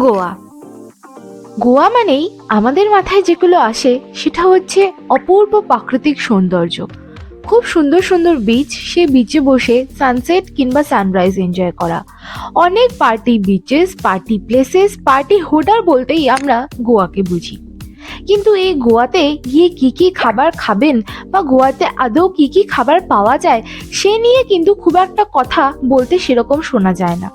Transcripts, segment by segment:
গোয়া। গোয়া মানেই আমাদের মাথায় যেগুলো আসে সেটা হচ্ছে অপূর্ব প্রাকৃতিক সৌন্দর্য, খুব সুন্দর সুন্দর বিচ, সে বিচে বসে সানসেট কিংবা সানরাইজ এনজয় করা, অনেক party beaches, party places, party হুডার বলতেই আমরা গোয়াকে বুঝি। কিন্তু এই গোয়াতে গিয়ে কি কি খাবার খাবেন বা গোয়াতে আদৌ কি কি খাবার পাওয়া যায় সে নিয়ে কিন্তু খুব একটা কথা বলতে সেরকম শোনা যায় না।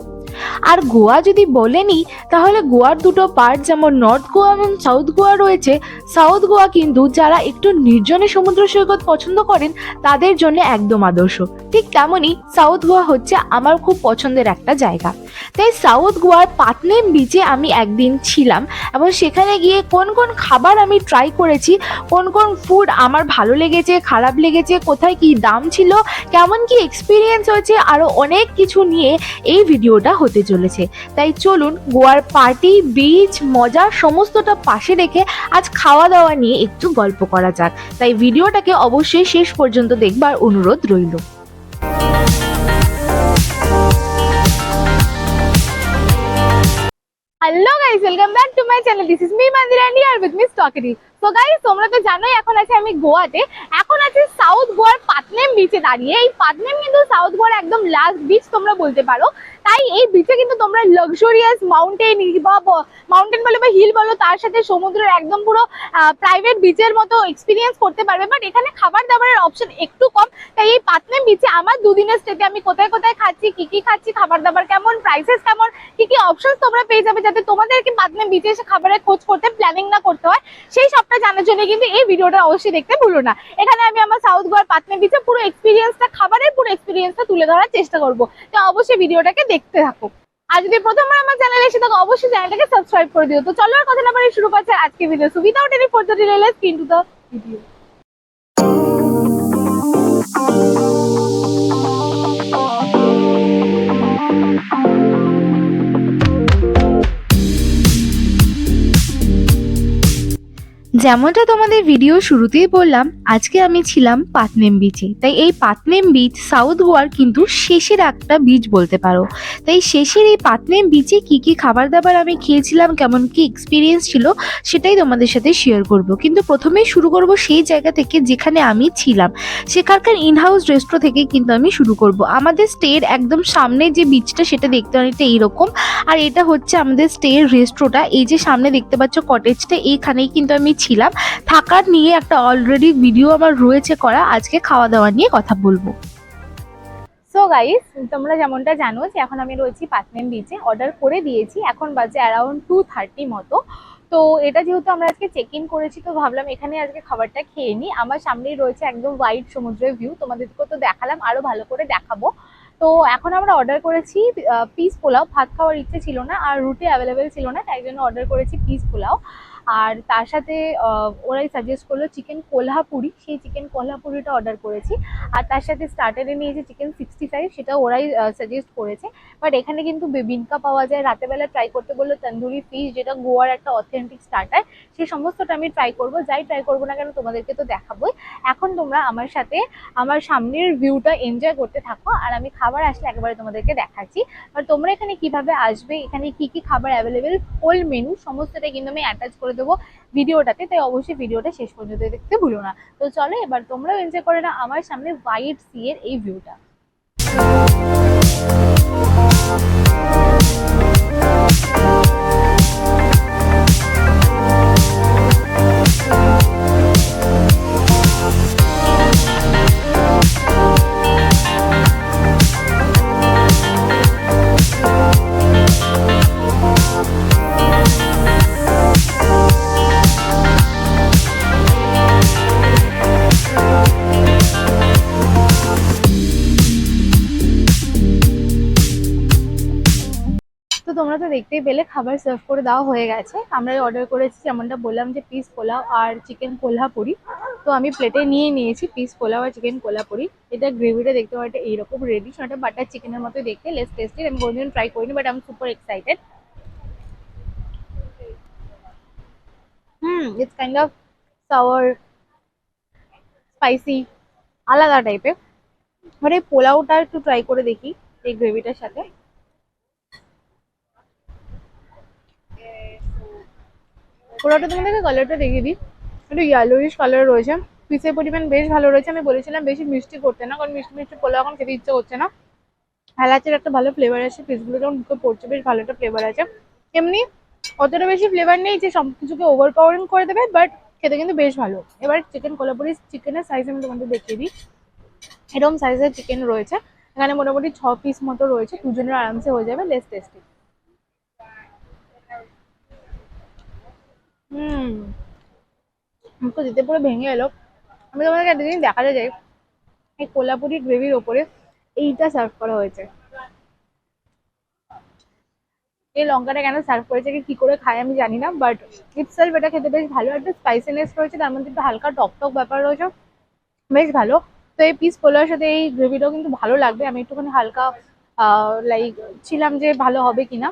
আর গোয়া যদি বলেনি তাহলে গোয়ার দুটো পার্ট যেমন নর্থ গোয়া এবং সাউথ গোয়া রয়েছে। সাউথ গোয়া কিন্তু যারা একটু নির্জনে সমুদ্র সৈকত পছন্দ করেন তাদের জন্য একদম আদর্শ। ঠিক তেমনই সাউথ গোয়া হচ্ছে আমার খুব পছন্দের একটা জায়গা। তাই সাউথ গোয়ার পাতনেম বিচে আমি একদিন ছিলাম এবং সেখানে গিয়ে কোন কোন খাবার আমি ট্রাই করেছি, কোন কোন ফুড আমার ভালো লেগেছে, খারাপ লেগেছে, কোথায় কি দাম ছিল, কেমন কি এক্সপিরিয়েন্স হয়েছে, আরও অনেক কিছু নিয়ে এই ভিডিওটা হতে চলেছে। তাই চলুন গোয়ার পার্টি, বিচ, মজা সমস্তটা পাশে রেখে আজ খাওয়া দাওয়া নিয়ে একটু গল্প করা যাক। তাই ভিডিওটাকে অবশ্যই শেষ পর্যন্ত দেখবার অনুরোধ রইল। Hello guys, welcome back to my channel. This is me Mandirani আর উইথ মি স্টকেরি। সো গাইস, তোমরা তো জানোই এখন আছে আমি গোয়াতে। এখন আছে সাউথ গোয়ার পাতনেম বিচে দাঁড়িয়ে। এই পাতনেম কিন্তু সাউথ গোয়ার একদম লাস্ট বিচ তোমরা বলতে পারো। তাই এই বিচে কিন্তু তোমরা লাক্সারিয়াস মাউন্টেন বা মাউন্টেন বলো বা হিল বলো, তার সাথে সমুদ্রের একদম পুরো প্রাইভেট বিচের মতো এক্সপিরিয়েন্স করতে পারবে। বাট এখানে খাবার দাবারের অপশন একটু কম। তাই এই পাতনেম বিচে আমার দুদিনের স্টেতে আমি কোথায় কোথায় খাচ্ছি, কি খাচ্ছি, খাবার দাবার কেমন, প্রাইসেস কেমন, কি অপশন তোমরা পেয়ে যাবে, যাতে তোমাদেরকে পাতনেম বিচে এসে খাবারের খোঁজ করতে প্ল্যানিং না করতে হয়। সেই সবটা জানার জন্য কিন্তু এই ভিডিওটা অবশ্যই দেখতে ভুলো না। এখানে আমি আমার সাউথ গোয়ার পাতনেম বিচে পুরো এক্সপিরিয়েন্সটা, খাবারের পুরো এক্সপিরিয়েন্সটা তুলে ধরার চেষ্টা করবো। তো অবশ্যই ভিডিওটাকে দেখতে থাকো। আর যদি প্রথমবার আমার চ্যানেলে এসে থাকো অবশ্যই চ্যানেলটাকে সাবস্ক্রাইব করে দিও। তো চলো আর কথা না বলে শুরু করছে আজকে video. So without any further delay let's get into the video. যেমনটা তোমাদের ভিডিও শুরুতেই বললাম, আজকে আমি ছিলাম পাতনেম বিচে। তাই এই পাতনেম বিচ সাউথ গোয়ার কিন্তু শেষের একটা বিচ বলতে পারো। তাই শেষের এই পাতনেম বিচে কি কি খাবার দাবার আমি খেয়েছিলাম, কেমন কি এক্সপিরিয়েন্স ছিল, সেটাই তোমাদের সাথে শেয়ার করব। কিন্তু প্রথমেই শুরু করব সেই জায়গা থেকে যেখানে আমি ছিলাম, সেখানকার ইনহাউস রেস্ট্রো থেকে কিন্তু আমি শুরু করব। আমাদের স্টের একদম সামনে যে বিচটা সেটা দেখতে অনেকটা এইরকম, আর এটা হচ্ছে আমাদের স্টের রেস্ট্রোটা। এই যে সামনে দেখতে পাচ্ছ কটেজটা, এইখানেই কিন্তু আমি ছিলাম। থাকার নিয়ে একটা অলরেডি ভিডিও আমার রয়েছে করা, আজকে খাওয়া দাওয়া নিয়ে কথা বলবো। সো গাইস, তোমরা যেমনটা জানো যে এখন আমি রয়েছি পাতনেম বিচে। অর্ডার করে দিয়েছি, এখন বাজে অ্যারাউন্ড 2:30 মতো। তো এটা যেহেতু আমরা আজকে চেক ইন করেছি, তো ভাবলাম এখানে আজকে খাবারটা খেয়ে নিই। আমার সামনেই রয়েছে একদম হোয়াইট সমুদ্রের ভিউ, তোমাদেরকেও তো দেখালাম, আরো ভালো করে দেখাবো। তো এখন আমরা অর্ডার করেছি পিস পোলাও। ভাত খাওয়ার ইচ্ছে ছিল না আর রুটি অ্যাভেলেবেল ছিল না, তাই জন্য অর্ডার করেছি পিস পোলাও। আর তার সাথে ওরাই সাজেস্ট করলো চিকেন কোলহাপুরি, সেই চিকেন কোলহাপুরিটা অর্ডার করেছি। আর তার সাথে স্টার্টারে নিয়েছি চিকেন 65, সেটা ওরাই সাজেস্ট করেছে। বাট এখানে কিন্তু বেবিনকা পাওয়া যায়। রাতেবেলা ট্রাই করতে বললো তন্দুরি ফিশ, যেটা গোয়ার একটা অথেন্টিক স্টার্টার। সেই সমস্তটা আমি ট্রাই করবো, যাই ট্রাই করবো না কেন তোমাদেরকে তো দেখাবোই। এখন তোমরা আমার সাথে আমার সামনের ভিউটা এনজয় করতে থাকো, আর আমি খাবার আসলে একেবারে তোমাদেরকে দেখাচ্ছি। আর তোমরা এখানে কিভাবে আসবে, এখানে কি কি খাবার অ্যাভেলেবেল, হোল মেনু সমস্তটা কিন্তু আমি অ্যাটাচ করে দেবো ভিডিওটাতে। তাই অবশ্যই ভিডিওটা শেষ পর্যন্ত দেখতে ভুলো না। তো চলো এবার তোমরাও এনজয় করে না আমার সামনে হোয়াইট সি এর এই ভিউটা। তো তোমরা তো দেখতেই পেলে খাবার সার্ভ করে দেওয়া হয়ে গেছে। আমরা অর্ডার করেছি যেমনটা বললাম যে পিস পোলাও আর চিকেন কোলহাপুরি। তো আমি প্লেটে নিয়ে নিয়েছি পিস পোলাও আর চিকেন কোলহাপুরি। এটা গ্রেভিটা দেখতে পাচ্ছ এইরকম রেডি, সেটা বাটার চিকেনের মতো দেখতে, লেস টেস্টি। আমি কোনোদিন ট্রাই করিনি, বাট আমি super excited. It's kind of sour, spicy, আলাদা টাইপের। মানে পোলাওটা একটু ট্রাই করে দেখি এই গ্রেভিটার সাথে। পোলাওটা তোমাদেরকে কালারটা দেখিয়ে দিই, একটু ইয়েলোইশ কালার রয়েছে, পিসের পরিমাণ বেশ ভালো রয়েছে। আমি বলেছিলাম বেশি মিষ্টি করতে না, কারণ মিষ্টি মিষ্টি পোলাও এখন খেতে ইচ্ছে করছে না। এলাচের একটা ভালো ফ্লেভার আছে, পিসগুলো যখন মুখে পড়ছে বেশ ভালো একটা ফ্লেভার আছে। এমনি অতটা বেশি ফ্লেভার নেই যে সব কিছুকে ওভার পাওয়ারিং করে দেবে, বাট খেতে কিন্তু বেশ ভালো। এবার চিকেন কোলাপুরি চিকেনের সাইজ আমি তোমাদের দেখিয়ে দিই। এরকম সাইজের চিকেন রয়েছে এখানে, মোটামুটি 6 পিস মতো রয়েছে, দুজনের আরামসে হয়ে যাবে, লেস টেস্টি। মুখে দিতে পুরো ভেঙে এলো। আমি তোমাদেরকে একটা জিনিস দেখাতে চাই, এই কোলাপুরি গ্রেভির ওপরে এইটা সার্ভ করা হয়েছে। এই লঙ্কাটা কেন সার্ভ করেছে, কি করে খায় আমি জানি না, বাট ইটসেলফ এটা খেতে বেশ ভালো। একটা স্পাইসিনেস রয়েছে, তার মধ্যে একটু হালকা টক টক ব্যাপার রয়েছে, বেশ ভালো। তো এই পিস পোলাওর সাথে এই গ্রেভিটাও কিন্তু ভালো লাগবে। আমি একটুখানি হালকা লাইক ছিলাম যে ভালো হবে কিনা।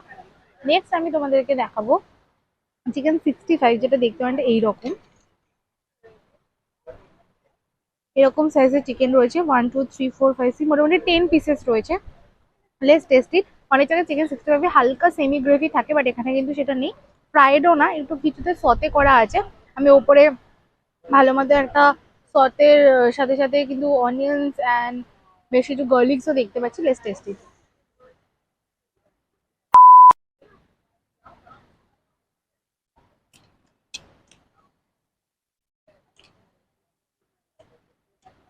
নেক্সট আমি তোমাদেরকে দেখাবো চিকেন 65, যেটা দেখতে পারেন এইরকম এরকম সাইজের চিকেন রয়েছে। 1 2 3 4 5 6 মোটামুটি 10 পিসেস রয়েছে, লেস টেস্টি। অনেক জায়গায় চিকেন 65 হালকা সেমি গ্রেভি থাকে, বাট এখানে কিন্তু সেটা নেই। ফ্রাইডও না, একটু কিছুতে সতে করা আছে। আমি ওপরে ভালো মতো একটা সতের সাথে সাথে কিন্তু অনিয়ন্স অ্যান্ড বেশ কিছু গার্লিক্সও দেখতে পাচ্ছি, লেস টেস্টি।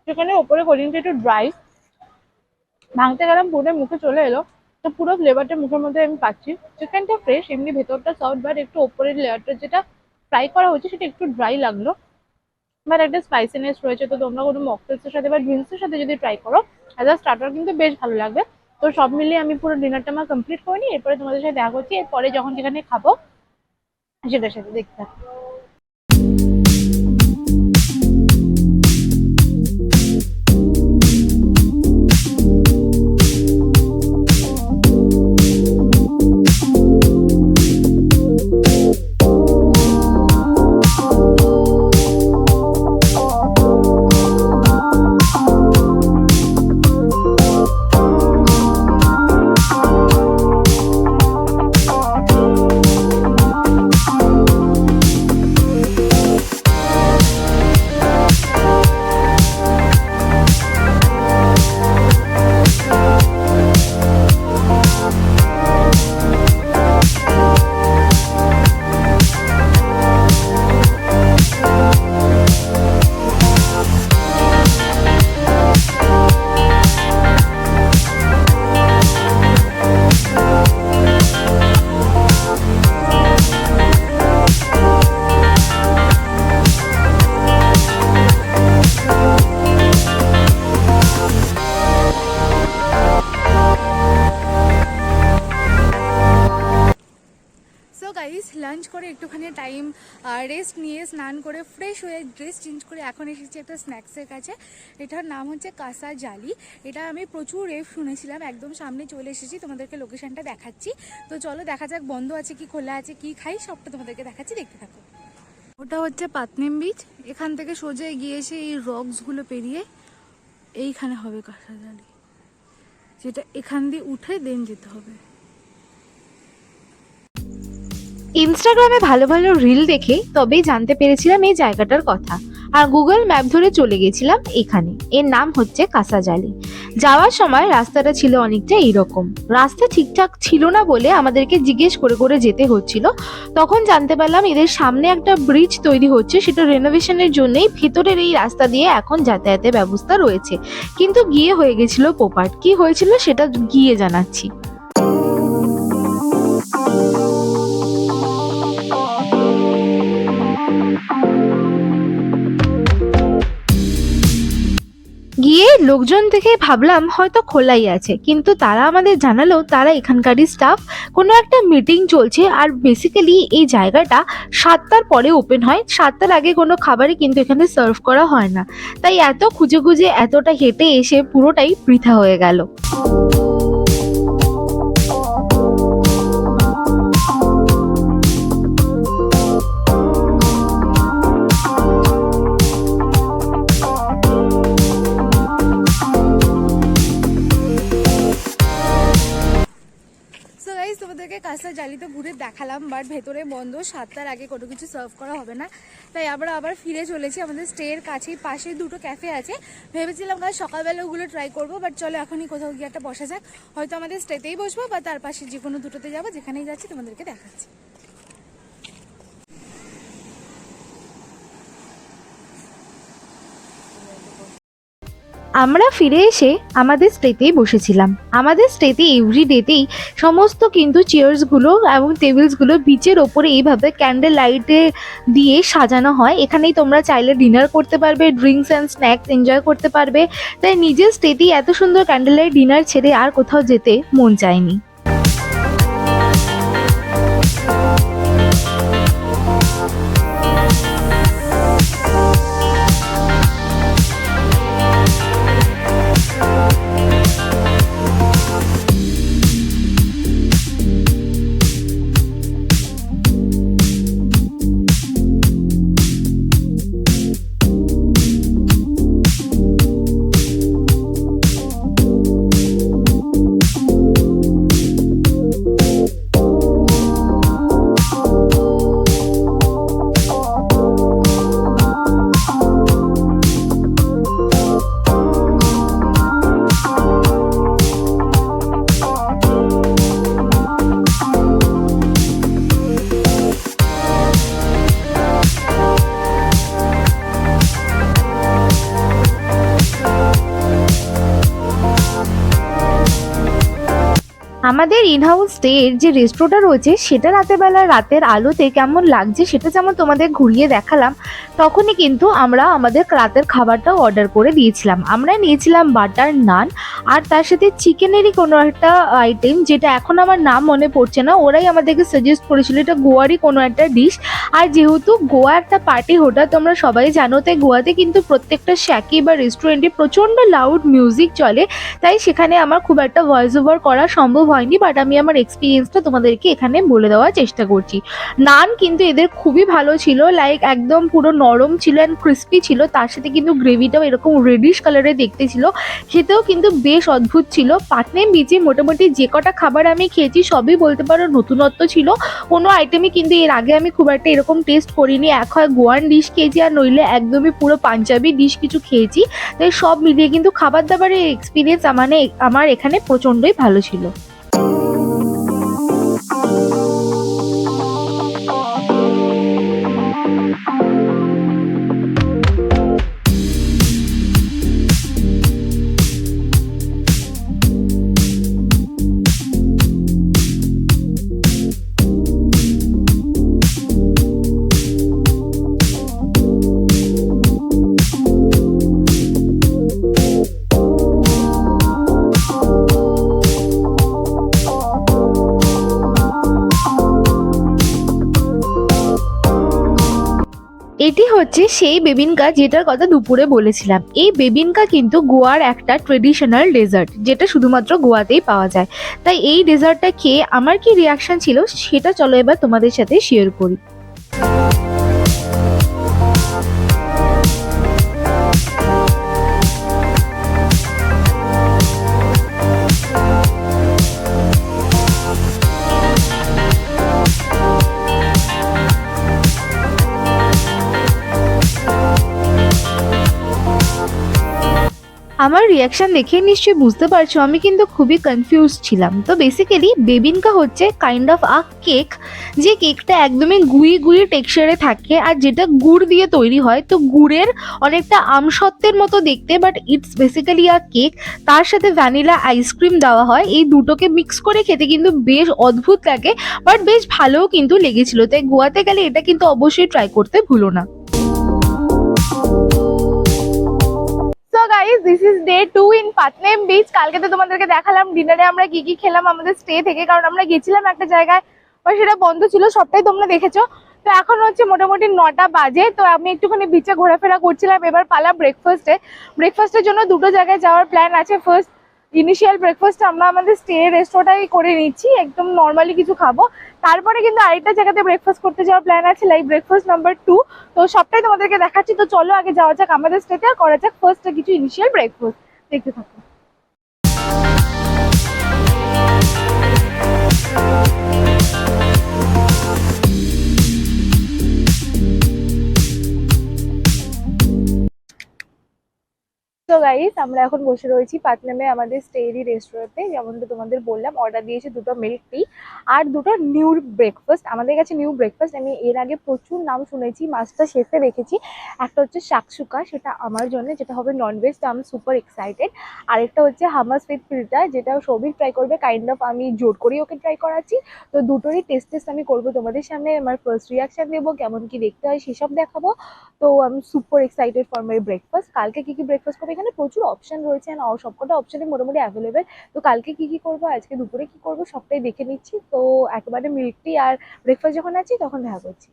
সেখানে ওপরে কোলিংটা একটু ড্রাই, ভাঙতে গেলাম পুরো মুখে চলে এলো। তো পুরো ফ্লেভারটা মুখের মধ্যে আমি পাচ্ছি। চিকেনটা ফ্রেশ, এমনি ভেতরটা সফট, বাট একটু ওপরের লেয়ারটা যেটা ফ্রাই করা হয়েছে সেটা একটু ড্রাই লাগলো, বাট একটা স্পাইসিনেস রয়েছে। তো তোমরা কোনো মকটেলসের সাথে বা ড্রিঙ্কসের সাথে যদি ট্রাই করো অ্যাজ আ স্টার্টার কিন্তু বেশ ভালো লাগবে। তো সব মিলিয়ে আমি পুরো ডিনারটা আমার কমপ্লিট করে নিই, এরপরে তোমাদের সাথে দেখা করছি এরপরে যখন যেখানে খাবো সেটার সাথে, দেখতে থাকো। সো গাইস, লাঞ্চ করে একটুখানি টাইম রেস্ট নিয়ে স্নান করে ফ্রেশ হয়ে ড্রেস চেঞ্জ করে এখন এসেছি একটা স্ন্যাক্সের কাছে। এটার নাম হচ্ছে কাঁসা জালি। এটা আমি প্রচুর রেফ শুনেছিলাম, একদম সামনে চলে এসেছি, তোমাদেরকে লোকেশনটা দেখাচ্ছি। তো চলো দেখা যাক বন্ধ আছে কি খোলা আছে, কি খাই সবটা তোমাদেরকে দেখাচ্ছি, দেখতে থাকো। ওটা হচ্ছে পাতনেম বিচ, এখান থেকে সোজা গিয়ে এসে এই রকসগুলো পেরিয়ে এইখানে হবে কাঁসা জালি, যেটা এখান দিয়ে উঠে দেন যেতে হবে। ইনস্টাগ্রামে ভালো ভালো রিল দেখে তবেই জানতে পেরেছিলাম এই জায়গাটার কথা, আর গুগল ম্যাপ ধরে চলে গেছিলাম এখানে। এর নাম হচ্ছে কাঁসাজালি। যাওয়ার সময় রাস্তাটা ছিল অনেকটা এইরকম, রাস্তা ঠিকঠাক ছিল না বলে আমাদেরকে জিজ্ঞেস করে করে যেতে হচ্ছিল। তখন জানতে পারলাম এদের সামনে একটা ব্রিজ তৈরি হচ্ছে, সেটা রেনোভেশনের জন্যই ভেতরের এই রাস্তা দিয়ে এখন যাতায়াতের ব্যবস্থা রয়েছে, কিন্তু গিয়ে হয়ে গেছিল পোপাট। কি হয়েছিল সেটা গিয়ে জানাচ্ছি। গিয়ে লোকজন থেকে ভাবলাম হয়তো খোলাই আছে, কিন্তু তারা আমাদের জানালো তারা এখানকারই স্টাফ, কোনো একটা মিটিং চলছে। আর বেসিক্যালি এই জায়গাটা 7টার পরে ওপেন হয়, 7টার আগে কোনো খাবারই কিন্তু এখানে সার্ভ করা হয় না। তাই এত খুঁজে খুঁজে এতটা হেঁটে এসে পুরোটাই বৃথা হয়ে গেল। তোমাদেরকে কাঁসা জালি বাইরে তো ঘুরে দেখালাম, বাট ভেতরে বন্ধ, 7টার আগে কোনো কিছু সার্ভ করা হবে না। তাই আমরা আবার ফিরে চলেছি। আমাদের স্টের কাছেই পাশে দুটো ক্যাফে আছে, ভেবেছিলাম কাল সকালবেলা ওগুলো ট্রাই করবো, বাট চলো এখনই কোথাও গিয়ে একটা বসা যাক। হয়তো আমাদের স্টেতেই বসবো বা তার পাশে যে কোনো দুটোতে যাবো, যেখানেই যাচ্ছি তোমাদেরকে দেখাচ্ছি। আমরা ফিরে এসে আমাদের স্টেতেই বসেছিলাম। আমাদের স্টেতে এভরিডেতেই সমস্ত কিন্তু চেয়ার্সগুলো এবং টেবিলসগুলো বিচের ওপরে এইভাবে ক্যান্ডেল লাইটে দিয়ে সাজানো হয়। এখানেই তোমরা চাইলে ডিনার করতে পারবে, ড্রিঙ্কস অ্যান্ড স্ন্যাক্স এনজয় করতে পারবে। তাই নিজের স্টেতেই এত সুন্দর ক্যান্ডেল লাইট ডিনার ছেড়ে আর কোথাও যেতে মন চায়নি। আমাদের ইনহাউস স্টের যে রেস্টুরেন্টটা রয়েছে সেটা রাতের আলোতে কেমন লাগছে সেটা যেমন তোমাদের ঘুরিয়ে দেখালাম, তখনই কিন্তু আমরা আমাদের রাতের খাবারটাও অর্ডার করে দিয়েছিলাম। আমরা নিয়েছিলাম বাটার নান আর তার সাথে চিকেনেরই কোনো একটা আইটেম, যেটা এখন আমার নাম মনে পড়ছে না। ওরাই আমাদেরকে সাজেস্ট করেছিল এটা গোয়ারই কোনো একটা ডিশ। আর যেহেতু গোয়া একটা পার্টি হোটেল তোমরা সবাই জানো, তাই গোয়াতে কিন্তু প্রত্যেকটা শ্যাকি বা রেস্টুরেন্টে প্রচণ্ড লাউড মিউজিক চলে। তাই সেখানে আমার খুব একটা ভয়েস ওভার করা সম্ভব হয়নি, বাট আমি আমার এক্সপিরিয়েন্সটা তোমাদেরকে এখানে বলে দেওয়ার চেষ্টা করছি। নান কিন্তু এদের খুবই ভালো ছিল, লাইক একদম পুরো নরম ছিল অ্যান্ড ক্রিস্পি ছিল। তার সাথে কিন্তু গ্রেভিটাও এরকম রেডিশ কালারের দেখতে ছিল, খেতেও কিন্তু বেশ অদ্ভুত ছিল। পাটনেম বিচে মোটামুটি যে কটা খাবার আমি খেয়েছি সবই বলতে পারো নতুনত্ব ছিল। কোনো আইটেমই কিন্তু এর আগে আমি খুব একটা এরকম টেস্ট করিনি। এক হয় গোয়ান ডিশ খেয়েছি আর নইলে একদমই পুরো পাঞ্জাবি ডিশ কিছু খেয়েছি। তাই সব মিলিয়ে কিন্তু খাবার দাবারের এক্সপিরিয়েন্স আমার এখানে প্রচণ্ডই ভালো ছিল। এটি হচ্ছে সেই বেবিনকা যেটার কথা দুপুরে বলেছিলাম। এই বেবিনকা কিন্তু গোয়ার একটা ট্রেডিশনাল ডেজার্ট, যেটা শুধুমাত্র গোয়াতেই পাওয়া যায়। তাই এই ডেজার্টটা খেয়ে আমার কি রিয়াকশন ছিল সেটা চলো এবার তোমাদের সাথে শেয়ার করি। আমার রিয়াকশন দেখে নিশ্চয়ই বুঝতে পারছো আমি কিন্তু খুবই কনফিউজ ছিলাম। তো বেসিক্যালি বেবিনকা হচ্ছে কাইন্ড অফ আ কেক, যে কেকটা একদমই গুঁড়ি টেক্সচারে থাকে আর যেটা গুড় দিয়ে তৈরি হয়। তো গুড়ের অনেকটা আমসত্ত্বের মতো দেখতে, but it's basically a cake. তার সাথে ভ্যানিলা আইসক্রিম দেওয়া হয়। এই দুটোকে মিক্স করে খেতে কিন্তু বেশ অদ্ভুত লাগে, বাট বেশ ভালোও কিন্তু লেগেছিল। তাই গোয়াতে গেলে এটা কিন্তু অবশ্যই ট্রাই করতে ভুলো না। So guys, this is day 2 in Patnem beach. কালকে তো তোমাদেরকে দেখালাম ডিনারে আমরা কি কি খেলাম আমাদের স্টে থেকে, কারণ আমরা গেছিলাম একটা জায়গায় বা সেটা বন্ধ ছিল, সবটাই তোমরা দেখেছো। তো এখন হচ্ছে মোটামুটি 9টা বাজে। তো আমি একটুখানি বিচে ঘোরাফেরা করছিলাম। এবার পালা ব্রেকফাস্টের জন্য দুটো জায়গায় যাওয়ার প্ল্যান আছে। ফার্স্ট ইনিশিয়াল ব্রেকফাস্ট আমরা আমাদের স্টে রেস্টুরেন্টে করে নিচ্ছি, একদম নর্মালি কিছু খাবো। তারপরে কিন্তু আরেকটা জায়গাতে ব্রেকফাস্ট করতে যাওয়ার প্ল্যান আছে, লাইক ব্রেকফাস্ট নাম্বার 2। তো সবটাই তোমাদেরকে দেখাচ্ছি। তো চলো আগে যাওয়া যাক আমাদের স্টেতে আর করা যাক ফার্স্টে কিছু ইনিশিয়াল ব্রেকফাস্ট। দেখতে থাকো। গাইস আমরা এখন বসে রয়েছি পাটনামে আমাদের স্টেরি রেস্টুরেন্টে, যেমনটা তোমাদের বললাম অর্ডার দিয়েছি দুটো মিল্ক টি আর দুটো নিউ ব্রেকফাস্ট। আমাদের কাছে নিউ ব্রেকফাস্ট আমি এর আগে প্রচুর নাম শুনেছি, মাস্টার শেফে দেখেছি। একটা হচ্ছে শাকসুকা, সেটা আমার জন্য, যেটা হবে ননভেজ, তো আমি সুপার এক্সাইটেড। আরেকটা হচ্ছে হামাস উইথ ফিল্টার, যেটা সৌভিক ট্রাই করবে, কাইন্ড অফ আমি জোর করেই ওকে ট্রাই করাচ্ছি। তো দুটোরই টেস্ট আমি করবো তোমাদের সামনে, আমার ফার্স্ট রিয়াকশন দেবো, কেমন কি দেখতে হয় সেসব দেখাবো। তো আমি super excited for my breakfast. কালকে কি কি ব্রেকফাস্ট করবো, এখানে প্রচুর অপশন রয়েছে and সবকটা অপশনই মোটামুটি অ্যাভেলেবেল। তো কালকে কি কি করবো, আজকে দুপুরে কি করবো, সবটাই দেখে নিচ্ছি। তো একেবারে মিল্ক টি আর ব্রেকফাস্ট যখন আছি তখন দেখা করছি।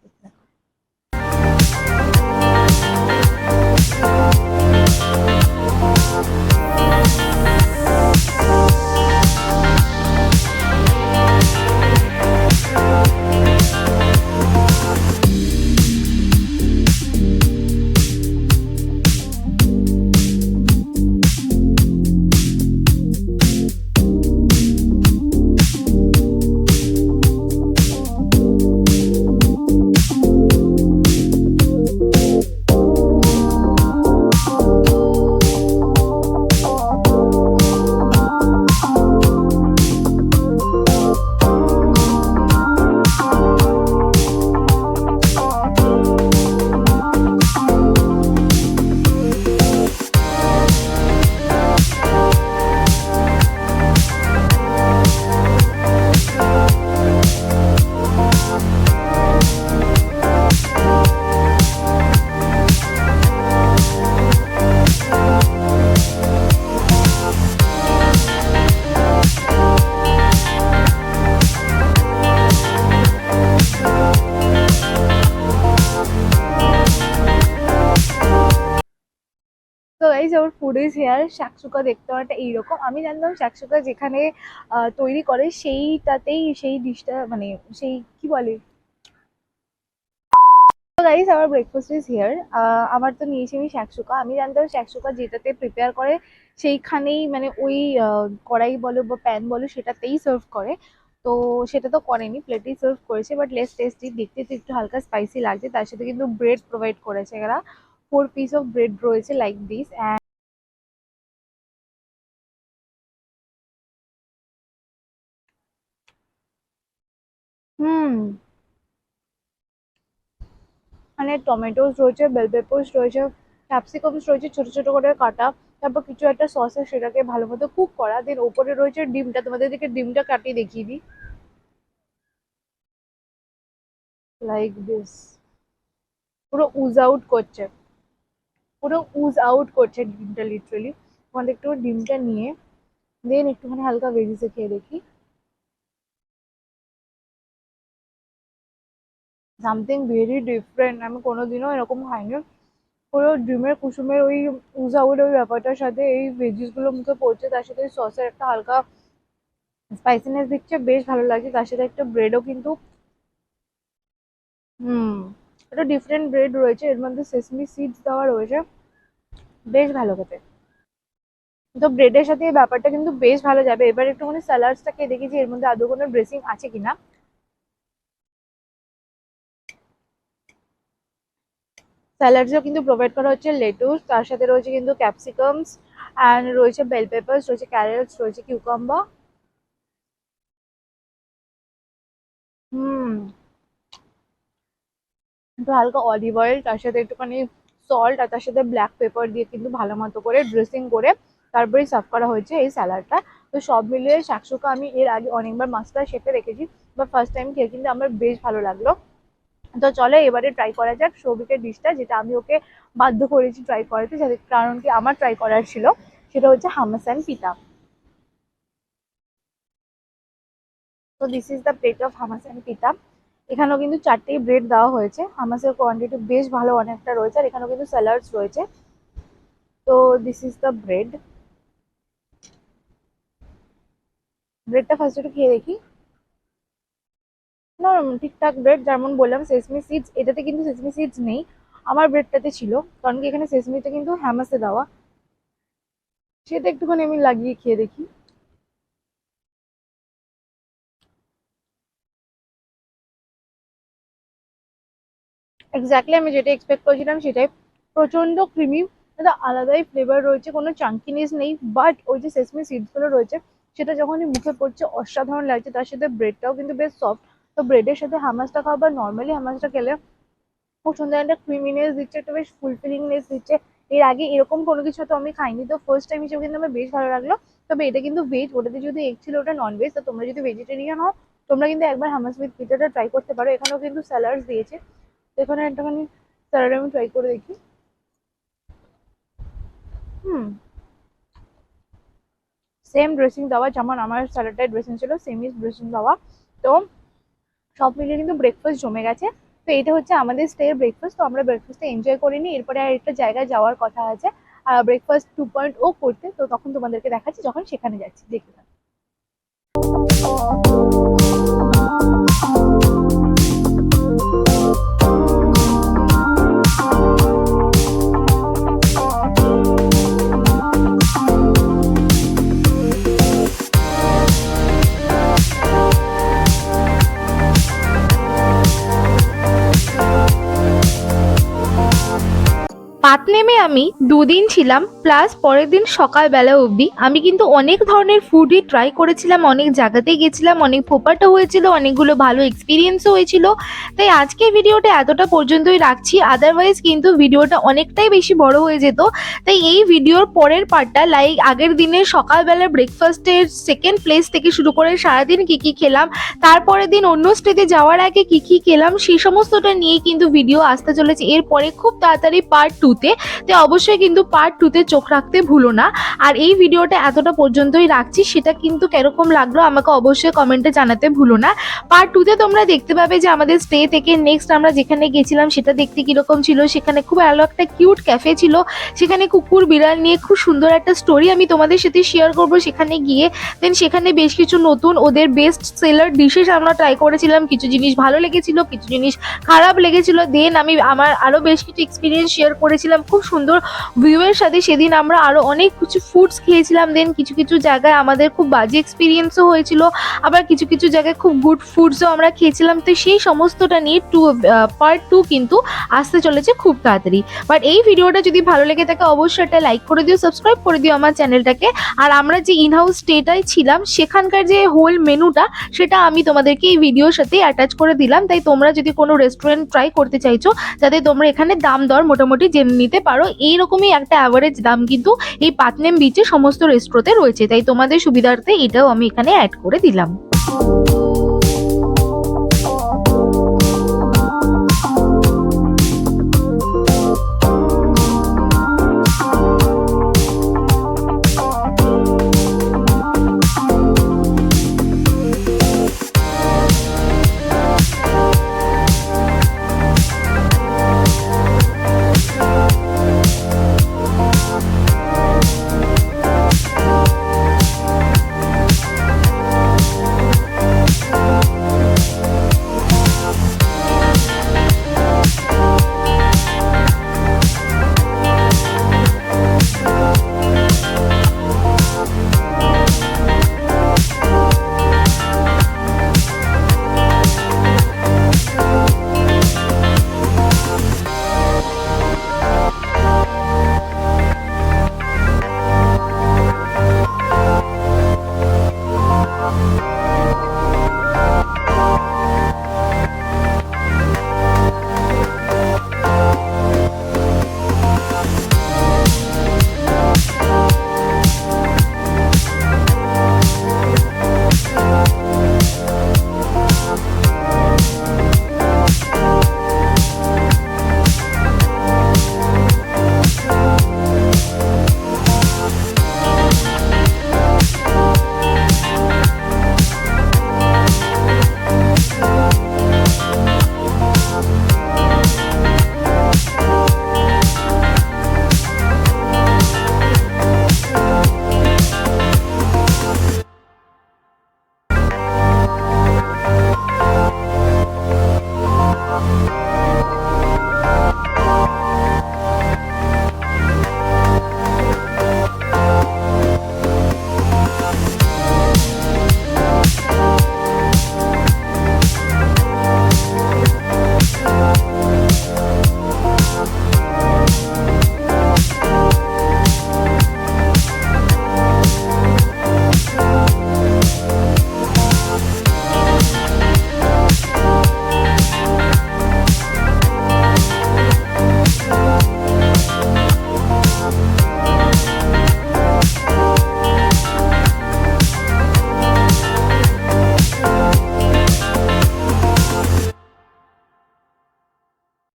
তো guys our food is here. Shakshuka দেখতে অনেকটা এইরকম। আমি জানতাম শাকসুকা যেখানে তৈরি করে সেইটাতেই সেই ডিশটা, মানে সেই কি বলে। তো গাইস আমার ব্রেকফাস্ট ইজ হিয়ার। আমার তো নিয়েছি আমি শাকসুকা। আমি জানতাম শাকসুকা যেটাতে প্রিপেয়ার করে সেইখানেই, মানে ওই কড়াই বলো বা প্যান বলো সেটাতেই সার্ভ করে। তো সেটা তো করেনি, প্লেটেই সার্ভ করেছে, বাট লেস টেস্টি দেখতে তো একটু হালকা স্পাইসি লাগছে। তার সাথে কিন্তু ব্রেড প্রোভাইড করেছে এরা, 4 পিস অফ ব্রেড রয়েছে লাইক দিস। হুম, মানে টমেটোস রয়েছে, বেল পেপার্স রয়েছে, ক্যাপসিকামস রয়েছে ছোট ছোট করে কাটা। তারপর কিছু একটা সসে সেটাকে ভালো মতো কুক করা, দেন ওপরে রয়েছে ডিমটা। তোমাদের দিকে ডিমটা কাটিয়ে দেখিয়ে দিই, লাইক দিস। পুরো উজ আউট করছে, পুরো উজ আউট করছে ডিমটা লিটারালি। তোমাদের একটু ডিমটা নিয়ে দেন একটুখানি হালকা ভেজিসে খেয়ে দেখি। সামথিং ভেরি ডিফারেন্ট, আমি কোনোদিনও এরকম খাইনি। পুরো ডিমের কুসুমের ওই উজ আউট ওই ব্যাপারটার সাথে এই ভেজিস গুলো মুখে পড়ছে, তার সাথে সসের একটা হালকা স্পাইসিনেস দিচ্ছে, বেশ ভালো লাগছে। তার সাথে একটা ব্রেডও কিন্তু, হুম, একটা ডিফারেন্ট ব্রেড রয়েছে, এর মধ্যে সেসমি সিডস দেওয়া রয়েছে, বেশ ভালো খেতে। তো ব্রেডের সাথে এই ব্যাপারটা কিন্তু বেশ ভালো যাবে। এবার একটুখানি স্যালাডসটা খেয়ে দেখি যে এর মধ্যে আদৌ কোনো ড্রেসিং আছে কিনা। স্যালাডসও কিন্তু প্রোভাইড করা হচ্ছে লেটুস, তার সাথে রয়েছে কিন্তু ক্যাপসিকামস অ্যান্ড রয়েছে বেল পেপার্স, রয়েছে ক্যারেটস, রয়েছে কিউকাম্বা। হুম, একটু হালকা অলিভ অয়েল, তার সাথে একটুখানি সল্ট আর তার সাথে ব্ল্যাক পেপার দিয়ে কিন্তু ভালো মতো করে ড্রেসিং করে তারপরেই সার্ভ করা হয়েছে এই স্যালাডটা। তো সব মিলিয়ে শাকসুকা আমি এর আগে অনেকবার মাস্টার শেফে রেখেছি, বা ফার্স্ট টাইম খেয়ে কিন্তু আমার বেশ ভালো লাগলো। তো চলো এবারে ট্রাই করা যাক সৌভিকের ডিশটা, যেটা আমি ওকে বাধ্য করেছি ট্রাই করাতে, যাতে কারণ কি আমার ট্রাই করার ছিল। সেটা হচ্ছে হামাস অ্যান্ড পিতা। তো this is the plate of Hamas and পিতা। এখানেও কিন্তু 4টেই ব্রেড দেওয়া হয়েছে, হামাসের কোয়ান্টিটি বেশ ভালো অনেকটা রয়েছে, আর এখানেও কিন্তু স্যালাডস রয়েছে। তো দিস ইজ দ্য ব্রেড। ব্রেডটা ফার্স্ট একটু খেয়ে দেখি। না, ঠিকঠাক ব্রেড, যেমন বললাম সেসমি সিডস, এটাতে কিন্তু সেসমি সিডস নেই, আমার ব্রেডটাতে ছিল। কারণ কি এখানে সেসমিটা কিন্তু হ্যামাসে দেওয়া। সেটা একটুখানি আমি লাগিয়ে খেয়ে দেখি। এক্স্যাক্টলি আমি যেটা এক্সপেক্ট করেছিলাম সেটাই, প্রচন্ড ক্রিমি, একটা আলাদাই ফ্লেভার রয়েছে, কোনো চাঙ্কিনেস নেই, বাট ওই যে সেসমি সিডসগুলো রয়েছে সেটা যখনই মুখে পড়ছে অসাধারণ লাগছে। তার সাথে ব্রেডটাও কিন্তু বেশ সফট, তো ব্রেডের সাথে হামাসটা খাওয়া বা নর্মালি হামাসটা খেলে খুব সুন্দর একটা ক্রিমিনেস দিচ্ছে, একটা বেশ ফুলফিলিংনেস দিচ্ছে। এর আগে এরকম কোনো কিছু তো আমি খাইনি, তো ফার্স্ট টাইম হিসেবে কিন্তু আমার বেশ ভালো লাগলো। তবে এটা কিন্তু ভেজ, ওটাতে যদি এগ ছিল ওটা নন ভেজ, তো তোমরা যদি ভেজিটেরিয়ান হও তোমরা কিন্তু একবার হামাস উইথ পিঠাটা ট্রাই করতে পারো। এখানেও কিন্তু স্যালাডস দিয়েছে, তো এখানে একটাখানি স্যালাড আমি ট্রাই করে দেখি। হুম, সেম ড্রেসিং দেওয়া যেমন আমার স্যালাডটায় ড্রেসিং ছিল, সেমই ড্রেসিং দেওয়া। তো সব মিলিয়ে কিন্তু ব্রেকফাস্ট জমে গেছে। তো এটা হচ্ছে আমাদের স্টে ব্রেকফাস্ট। তো আমরা ব্রেকফাস্টে এনজয় করিনি, এরপরে আর একটা জায়গায় যাওয়ার কথা আছে ব্রেকফাস্ট 2.0 করতে, তো তখন তোমাদেরকে দেখাচ্ছি যখন সেখানে যাচ্ছি, দেখতে থাকো। পাটনেমে আমি 2 দিন ছিলাম, প্লাস পরের দিন সকালবেলা অবধি আমি কিন্তু অনেক ধরনের ফুডই ট্রাই করেছিলাম, অনেক জায়গাতেই গেছিলাম, অনেক ফোপাটা হয়েছিল, অনেকগুলো ভালো এক্সপিরিয়েন্সও হয়েছিল। তাই আজকে ভিডিওটা এতটা পর্যন্তই রাখছি, আদারওয়াইজ কিন্তু ভিডিওটা অনেকটাই বেশি বড় হয়ে যেত। তাই এই ভিডিওর পরের পার্টটা লাইক আগের দিনের সকালবেলার ব্রেকফাস্টের সেকেন্ড প্লেস থেকে শুরু করে সারাদিন কী কী খেলাম, তারপরের দিন অন্য স্টেতে যাওয়ার আগে কী কী খেলাম, সেই সমস্তটা নিয়েই কিন্তু ভিডিও আসতে চলেছে এরপরে খুব তাড়াতাড়ি পার্ট 2 তে। তো অবশ্যই কিন্তু পার্ট 2 তে চোখ রাখতে ভুলো না। আর এই ভিডিওটা এতটা পর্যন্তই রাখছি, সেটা কিন্তু কিরকম লাগলো আমাকে অবশ্যই কমেন্টে জানাতে ভুলো না। পার্ট 2 তে তোমরা দেখতে পাবে যে আমাদের স্টে থেকে নেক্সট আমরা যেখানে গেছিলাম সেটা দেখতে কিরকম ছিল। সেখানে খুব ভালো একটা কিউট ক্যাফে ছিল, সেখানে কুকুর বিড়াল নিয়ে খুব সুন্দর একটা স্টোরি আমি তোমাদের সাথে শেয়ার করবো সেখানে গিয়ে। দেন সেখানে বেশ কিছু নতুন ওদের বেস্ট সেলার ডিশেস আমরা ট্রাই করেছিলাম, কিছু জিনিস ভালো লেগেছিল, কিছু জিনিস খারাপ লেগেছিল। দেন আমি আমার আরও বেশ কিছু এক্সপিরিয়েন্স শেয়ার করেছিলাম খুব সুন্দর ভিউয়ের সাথে। সেদিন আমরা আরও অনেক কিছু ফুডস খেয়েছিলাম, দেন কিছু কিছু জায়গায় আমাদের খুব বাজে এক্সপিরিয়েন্সও হয়েছিল, আবার কিছু কিছু জায়গায় খুব গুড ফুডসও আমরা খেয়েছিলাম। তো সেই সমস্তটা নিয়ে পার্ট 2 কিন্তু আসতে চলেছে খুব তাড়াতাড়ি। বাট এই ভিডিওটা যদি ভালো লেগে থাকে অবশ্যই একটা লাইক করে দিও, সাবস্ক্রাইব করে দিও আমার চ্যানেলটাকে। আর আমরা যে ইনহাউস স্টেটায় ছিলাম সেখানকার যে হোল মেনুটা সেটা আমি তোমাদেরকে এই ভিডিওর সাথে অ্যাটাচ করে দিলাম। তাই তোমরা যদি কোনো রেস্টুরেন্ট ট্রাই করতে চাইছো যাতে তোমরা এখানে দাম দর মোটামুটি জেনে নিতে পারো, এইরকমই একটা অ্যাভারেজ দাম কিন্তু এই পাটনেম বিচে সমস্ত রেস্টুরেন্টে রয়েছে। তাই তোমাদের সুবিধার্থে এটাও আমি এখানে অ্যাড করে দিলাম।